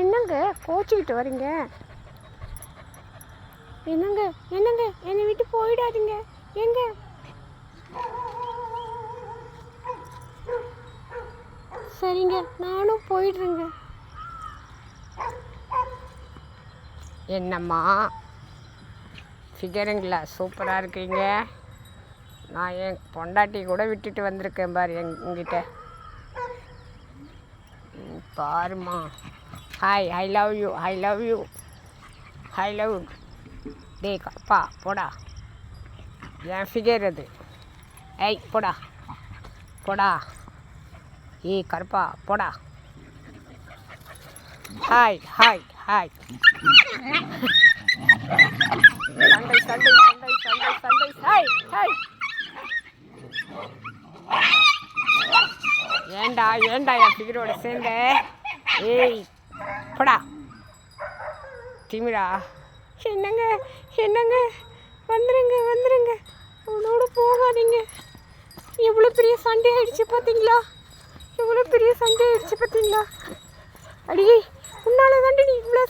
என்னங்க கோச்சிக்கிட்டு வரீங்க? என்னங்க என்னங்க என்னை விட்டு போயிடாதீங்க. எங்க சரிங்க, நானும் போயிடுறேங்க. என்னம்மா ஃபிகருங்களா, சூப்பராக இருக்கீங்க. நான் என் பொண்டாட்டி கூட விட்டுட்டு வந்திருக்கேன் பாரு எங்கிட்ட. பாருமா. Hi, I love you, I love you, I love. டே கப்பா போடா, என் ஃபிகர் அது. ஐய் போடா போடா, ஏய் கருப்பா போடா. Hi hi hi. சண்டை சண்டை சண்டை சண்டை சண்டை. Hi hi. ஏண்டா ஏண்டா என் ஃபிகரோட சேர்ந்த? ஏய் போடா திமிரா. என்னங்க என்னங்க, வந்துடுங்க வந்துடுங்க, அவனோட போகாதீங்க. எவ்வளோ பெரிய சண்டை ஆயிடுச்சு பார்த்தீங்களா? எவ்வளோ பெரிய சண்டை ஆயிடுச்சு பார்த்தீங்களா? அடியே உன்னால தாண்டி நீ இவ்வளோ